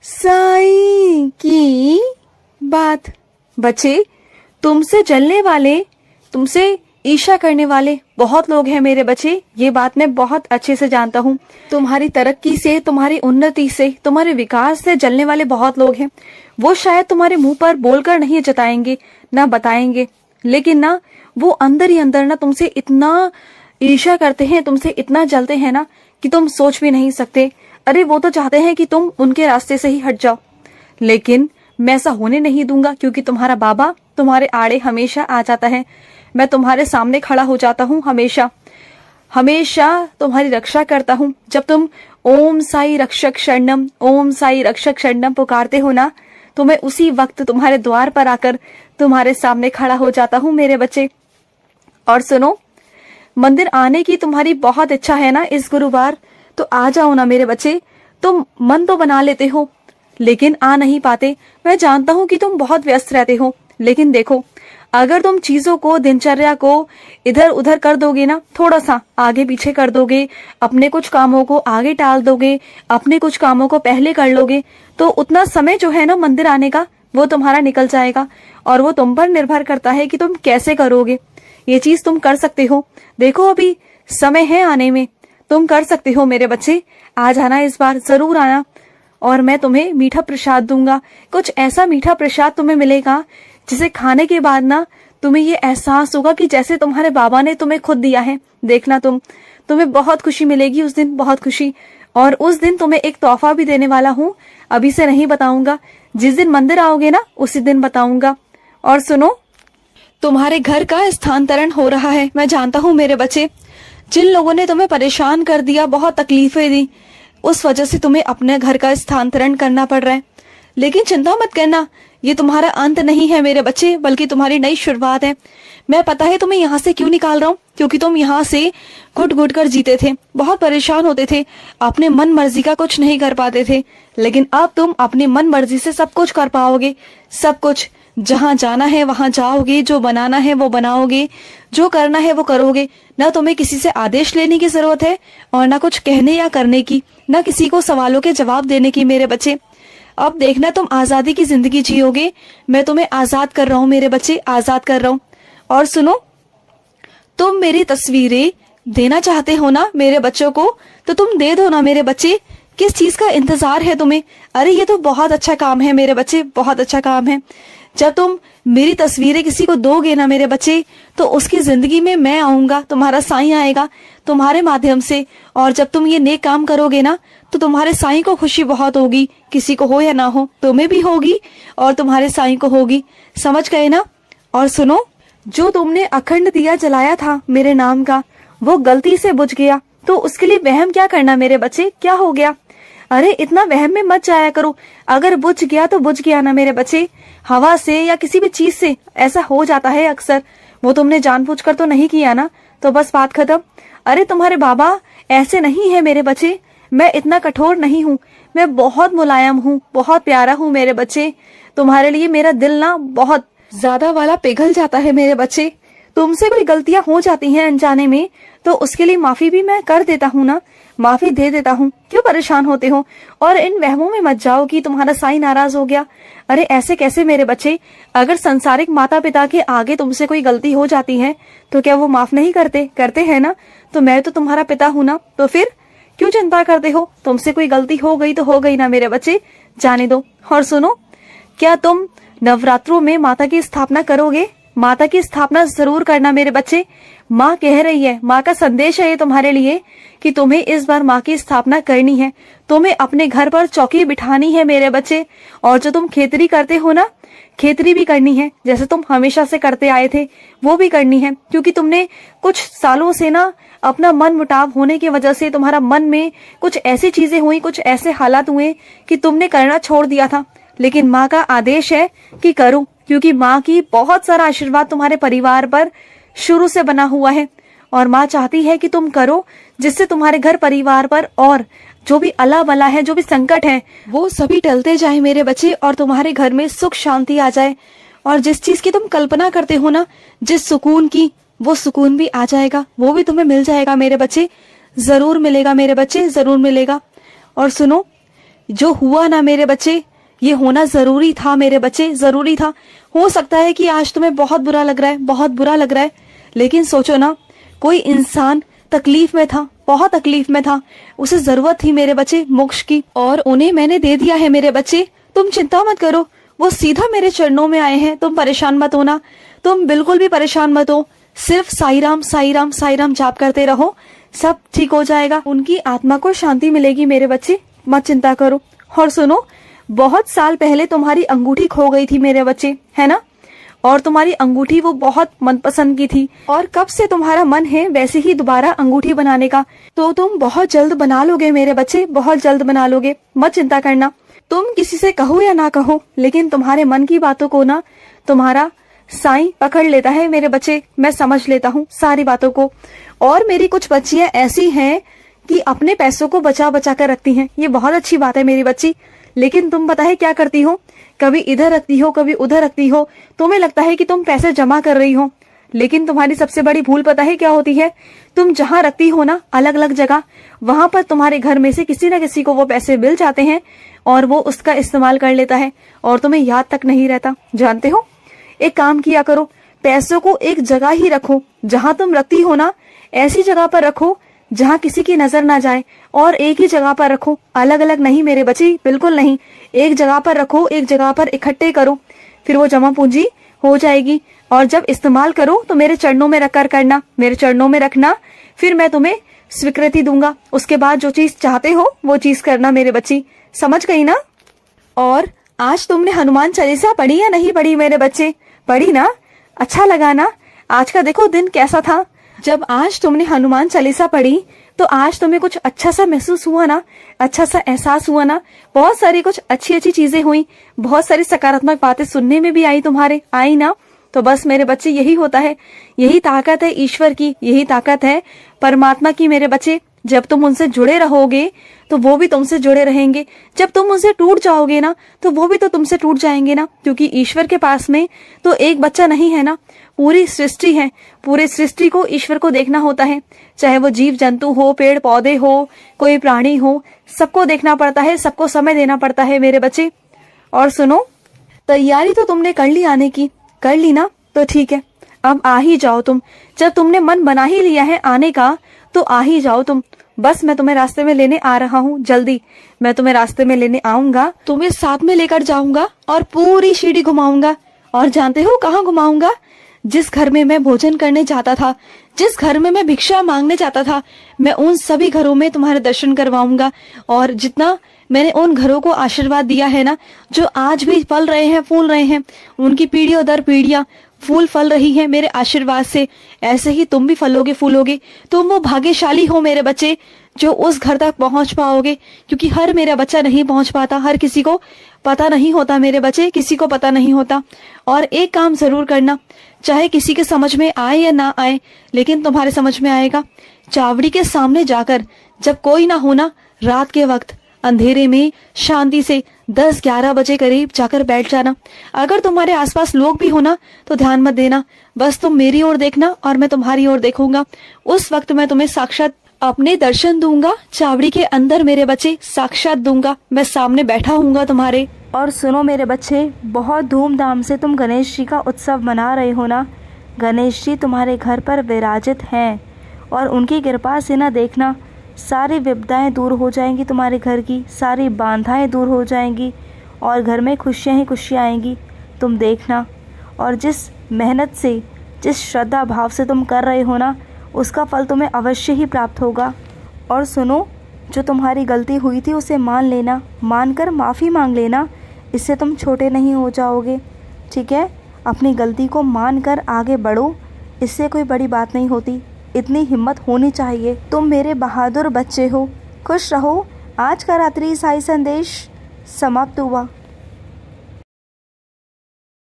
साईं की बात। बच्चे, तुमसे जलने वाले, तुमसे ईर्ष्या करने वाले बहुत लोग हैं मेरे बच्चे। ये बात मैं बहुत अच्छे से जानता हूँ। तुम्हारी तरक्की से, तुम्हारी उन्नति से, तुम्हारे विकास से जलने वाले बहुत लोग हैं। वो शायद तुम्हारे मुंह पर बोलकर नहीं जताएंगे, ना बताएंगे, लेकिन ना वो अंदर ही अंदर ना तुमसे इतना ईर्ष्या करते हैं, तुमसे इतना जलते हैं ना कि तुम सोच भी नहीं सकते। अरे वो तो चाहते हैं कि तुम उनके रास्ते से ही हट जाओ, लेकिन मैं ऐसा होने नहीं दूंगा, क्योंकि तुम्हारा बाबा तुम्हारे आड़े हमेशा आ जाता है। मैं तुम्हारे सामने खड़ा हो जाता हूँ, हमेशा हमेशा तुम्हारी रक्षा करता हूँ। जब तुम ओम साई रक्षक शरणम, ओम साई रक्षक शरणम पुकारते हो ना, तो मैं उसी वक्त तुम्हारे द्वार पर आकर तुम्हारे सामने खड़ा हो जाता हूँ मेरे बच्चे। और सुनो, मंदिर आने की तुम्हारी बहुत इच्छा है ना इस गुरुवार, तो आ जाओ ना मेरे बच्चे। तुम मन तो बना लेते हो लेकिन आ नहीं पाते। मैं जानता हूँ कि तुम बहुत व्यस्त रहते हो, लेकिन देखो, अगर तुम चीजों को, दिनचर्या को इधर उधर कर दोगे ना, थोड़ा सा आगे पीछे कर दोगे, अपने कुछ कामों को आगे टाल दोगे, अपने कुछ कामों को पहले कर लोगे, तो उतना समय जो है ना मंदिर आने का, वो तुम्हारा निकल जाएगा। और वो तुम पर निर्भर करता है कि तुम कैसे करोगे। ये चीज तुम कर सकते हो। देखो, अभी समय है आने में, तुम कर सकते हो मेरे बच्चे। आ जाना, इस बार जरूर आना, और मैं तुम्हें मीठा प्रसाद दूंगा। कुछ ऐसा मीठा प्रसाद तुम्हें मिलेगा जिसे खाने के बाद ना तुम्हें ये एहसास होगा कि जैसे तुम्हारे बाबा ने तुम्हें खुद दिया है। देखना, तुम्हें बहुत खुशी मिलेगी उस दिन, बहुत खुशी। और उस दिन तुम्हें एक तोहफा भी देने वाला हूँ, अभी से नहीं बताऊंगा। जिस दिन मंदिर आओगे ना, उसी दिन बताऊंगा। और सुनो, तुम्हारे घर का स्थानांतरण हो रहा है। मैं जानता हूँ मेरे बच्चे, जिन लोगों ने तुम्हें परेशान कर दिया, बहुत तकलीफें दी, उस वजह से तुम्हें अपने घर का स्थानांतरण करना पड़ रहा है। लेकिन चिंता मत करना, ये तुम्हारा अंत नहीं है मेरे बच्चे, बल्कि तुम्हारी नई शुरुआत है। मैं पता है तुम्हें यहाँ से क्यों निकाल रहा हूँ, क्योंकि तुम यहाँ से घुट घुट कर जीते थे, बहुत परेशान होते थे, अपने मन मर्जी का कुछ नहीं कर पाते थे। लेकिन अब तुम अपनी मन मर्जी से सब कुछ कर पाओगे, सब कुछ। जहाँ जाना है वहां जाओगे, जो बनाना है वो बनाओगे, जो करना है वो करोगे। ना तुम्हें किसी से आदेश लेने की जरूरत है, और ना कुछ कहने या करने की, ना किसी को सवालों के जवाब देने की मेरे बच्चे। अब देखना, तुम आजादी की जिंदगी जियोगे। मैं तुम्हें आजाद कर रहा हूँ मेरे बच्चे, आजाद कर रहा हूँ। और सुनो, तुम मेरी तस्वीरें देना चाहते हो ना मेरे बच्चों को, तो तुम दे दो ना मेरे बच्चे। किस चीज का इंतजार है तुम्हें? अरे ये तो बहुत अच्छा काम है मेरे बच्चे, बहुत अच्छा काम है। जब तुम मेरी तस्वीरें किसी को दोगे ना मेरे बच्चे, तो उसकी जिंदगी में मैं आऊंगा, तुम्हारा साईं आएगा तुम्हारे माध्यम से। और जब तुम ये नेक काम करोगे ना, तो तुम्हारे साईं को खुशी बहुत होगी। किसी को हो या ना हो, तुम्हें भी होगी और तुम्हारे साईं को होगी। समझ गए ना? और सुनो, जो तुमने अखंड दिया जलाया था मेरे नाम का, वो गलती से बुझ गया, तो उसके लिए वहम क्या करना मेरे बच्चे, क्या हो गया? अरे इतना वहम में मत जाया करो। अगर बुझ गया तो बुझ गया ना मेरे बच्चे। हवा से या किसी भी चीज से ऐसा हो जाता है अक्सर। वो तुमने जानबूझकर तो नहीं किया ना, तो बस बात खत्म। अरे तुम्हारे बाबा ऐसे नहीं है मेरे बच्चे, मैं इतना कठोर नहीं हूँ, मैं बहुत मुलायम हूँ, बहुत प्यारा हूँ मेरे बच्चे। तुम्हारे लिए मेरा दिल ना बहुत ज्यादा वाला पिघल जाता है मेरे बच्चे। तुमसे कोई गलतियां हो जाती हैं अनजाने में, तो उसके लिए माफी भी मैं कर देता हूँ ना, माफी दे देता हूँ। क्यों परेशान होते हो? और इन वहमों में मत जाओ कि तुम्हारा साईं नाराज हो गया। अरे ऐसे कैसे मेरे बच्चे? अगर संसारिक माता पिता के आगे तुमसे कोई गलती हो जाती है, तो क्या वो माफ नहीं करते? करते हैं ना। तो मैं तो तुम्हारा पिता हूँ ना, तो फिर क्यों चिंता करते हो? तुमसे कोई गलती हो गई तो हो गई ना मेरे बच्चे, जाने दो। और सुनो, क्या तुम नवरात्रों में माता की स्थापना करोगे? माता की स्थापना जरूर करना मेरे बच्चे। माँ कह रही है, माँ का संदेश है ये तुम्हारे लिए कि तुम्हें इस बार माँ की स्थापना करनी है। तुम्हें अपने घर पर चौकी बिठानी है मेरे बच्चे। और जो तुम खेतरी करते हो ना, खेतरी भी करनी है, जैसे तुम हमेशा से करते आए थे, वो भी करनी है। क्योंकि तुमने कुछ सालों से ना अपना मन मुटाव होने की वजह से तुम्हारा मन में कुछ ऐसी चीजें हुई, कुछ ऐसे हालात हुए कि तुमने करना छोड़ दिया था। लेकिन माँ का आदेश है कि करो, क्योंकि माँ की बहुत सारा आशीर्वाद तुम्हारे परिवार पर शुरू से बना हुआ है। और माँ चाहती है कि तुम करो, जिससे तुम्हारे घर परिवार पर और जो भी अला बला है, जो भी संकट है, वो सभी टलते जाए मेरे बच्चे, और तुम्हारे घर में सुख शांति आ जाए। और जिस चीज की तुम कल्पना करते हो ना, जिस सुकून की, वो सुकून भी आ जाएगा, वो भी तुम्हें मिल जाएगा मेरे बच्चे, जरूर मिलेगा मेरे बच्चे, जरूर मिलेगा। और सुनो, जो हुआ ना मेरे बच्चे, ये होना जरूरी था मेरे बच्चे, जरूरी था। हो सकता है कि आज तुम्हें बहुत बुरा लग रहा है, बहुत बुरा लग रहा है, लेकिन सोचो ना, कोई इंसान तकलीफ में था, बहुत तकलीफ में था, उसे जरूरत थी मेरे बच्चे मोक्ष की, और उन्हें मैंने दे दिया है मेरे बच्चे। तुम चिंता मत करो, वो सीधा मेरे चरणों में आए हैं। तुम परेशान मत होना, तुम बिल्कुल भी परेशान मत हो। सिर्फ साई राम साई राम साई राम जाप करते रहो, सब ठीक हो जाएगा। उनकी आत्मा को शांति मिलेगी मेरे बच्चे, मत चिंता करो। और सुनो, बहुत साल पहले तुम्हारी अंगूठी खो गई थी मेरे बच्चे, है ना? और तुम्हारी अंगूठी वो बहुत मनपसंद की थी, और कब से तुम्हारा मन है वैसे ही दोबारा अंगूठी बनाने का, तो तुम बहुत जल्द बना लोगे मेरे बच्चे, बहुत जल्द बना लोगे, मत चिंता करना। तुम किसी से कहो या ना कहो, लेकिन तुम्हारे मन की बातों को ना तुम्हारा साईं पकड़ लेता है मेरे बच्चे। मैं समझ लेता हूँ सारी बातों को। और मेरी कुछ बच्चियां ऐसी हैं कि अपने पैसों को बचा बचा कर रखती हैं, ये बहुत अच्छी बात है मेरी बच्ची। लेकिन तुम पता है क्या करती हो, कभी इधर रखती हो, कभी उधर रखती हो। तुम्हें लगता है कि तुम पैसे जमा कर रही हो, लेकिन तुम्हारी सबसे बड़ी भूल पता है क्या होती है? तुम जहाँ रखती हो ना, अलग अलग जगह, वहां पर तुम्हारे घर में से किसी न किसी को वो पैसे मिल जाते हैं, और वो उसका इस्तेमाल कर लेता है, और तुम्हें याद तक नहीं रहता। जानते हो, एक काम किया करो, पैसों को एक जगह ही रखो। जहां तुम रखती हो ना, ऐसी जगह पर रखो जहां किसी की नजर ना जाए, और एक ही जगह पर रखो, अलग अलग नहीं मेरे बच्चे, बिल्कुल नहीं। एक जगह पर रखो, एक जगह पर इकट्ठे करो, फिर वो जमा पूंजी हो जाएगी। और जब इस्तेमाल करो तो मेरे चरणों में रखकर करना, मेरे चरणों में रखना, फिर मैं तुम्हें स्वीकृति दूंगा। उसके बाद जो चीज चाहते हो वो चीज करना मेरे बच्ची, समझ गई ना? और आज तुमने हनुमान चालीसा पढ़ी या नहीं पढ़ी मेरे बच्चे? पढ़ी ना? अच्छा लगा ना? आज का देखो दिन कैसा था। जब आज तुमने हनुमान चालीसा पढ़ी तो आज तुम्हें कुछ अच्छा सा महसूस हुआ ना, अच्छा सा एहसास हुआ ना, बहुत सारी कुछ अच्छी अच्छी चीजें हुई, बहुत सारी सकारात्मक बातें सुनने में भी आई, तुम्हारे आई ना? तो बस मेरे बच्चे, यही होता है, यही ताकत है ईश्वर की, यही ताकत है परमात्मा की मेरे बच्चे। जब तुम उनसे जुड़े रहोगे तो वो भी तुमसे जुड़े रहेंगे, जब तुम उनसे टूट जाओगे ना तो वो भी तो तुमसे टूट जाएंगे ना, क्योंकि ईश्वर के पास में तो एक बच्चा नहीं है ना, पूरी सृष्टि है। पूरे सृष्टि को ईश्वर को देखना होता है, चाहे वो जीव जंतु हो, पेड़ पौधे हो, कोई प्राणी हो, सबको देखना पड़ता है, सबको समय देना पड़ता है मेरे बच्चे। और सुनो, तैयारी तो तुमने कर ली आने की, कर ली ना? तो ठीक है, अब आ ही जाओ तुम। जब तुमने मन बना ही लिया है आने का तो आ ही जाओ तुम। बस मैं तुम्हें रास्ते में लेने आ रहा हूँ, जल्दी मैं तुम्हें रास्ते में लेने आऊंगा, तुम्हें साथ में लेकर जाऊंगा और पूरी शिरडी घुमाऊंगा। और जानते हो कहाँ घुमाऊंगा? जिस घर में मैं भोजन करने जाता था, जिस घर में मैं भिक्षा मांगने जाता था, मैं उन सभी घरों में तुम्हारे दर्शन करवाऊंगा। और जितना मैंने उन घरों को आशीर्वाद दिया है ना, जो आज भी फल रहे हैं, फूल रहे हैं, उनकी पीढ़ियों दर पीढ़ियां फूल फल रही है मेरे आशीर्वाद से, ऐसे ही तुम भी फलोगे फूलोगे। तुम वो भाग्यशाली हो मेरे बच्चे जो उस घर तक पहुंच पाओगे, क्योंकि हर मेरा बच्चा नहीं पहुंच पाता, हर किसी को पता नहीं होता मेरे बच्चे, किसी को पता नहीं होता। और एक काम जरूर करना, चाहे किसी के समझ में आए या ना आए, लेकिन तुम्हारे समझ में आएगा। चावड़ी के सामने जाकर, जब कोई ना होना, रात के वक्त अंधेरे में शांति से 10-11 बजे करीब जाकर बैठ जाना। अगर तुम्हारे आसपास लोग भी हो ना तो ध्यान मत देना, बस तुम मेरी ओर देखना और मैं तुम्हारी ओर देखूंगा। उस वक्त मैं तुम्हें साक्षात अपने दर्शन दूंगा, चावड़ी के अंदर मेरे बच्चे साक्षात दूंगा, मैं सामने बैठा हूँगा तुम्हारे। और सुनो मेरे बच्चे, बहुत धूमधाम से तुम गणेश जी का उत्सव मना रहे हो ना। गणेश जी तुम्हारे घर पर विराजित हैं, और उनकी कृपा से ना देखना सारी विपदाएं दूर हो जाएंगी, तुम्हारे घर की सारी बाधाएं दूर हो जाएंगी, और घर में खुशियां ही खुशियां आएंगी, तुम देखना। और जिस मेहनत से, जिस श्रद्धा भाव से तुम कर रहे हो ना, उसका फल तुम्हें अवश्य ही प्राप्त होगा। और सुनो, जो तुम्हारी गलती हुई थी उसे मान लेना, मानकर माफ़ी मांग लेना, इससे तुम छोटे नहीं हो जाओगे, ठीक है? अपनी गलती को मानकर आगे बढ़ो, इससे कोई बड़ी बात नहीं होती, इतनी हिम्मत होनी चाहिए। तुम मेरे बहादुर बच्चे हो, खुश रहो। आज का रात्रि साई संदेश समाप्त हुआ।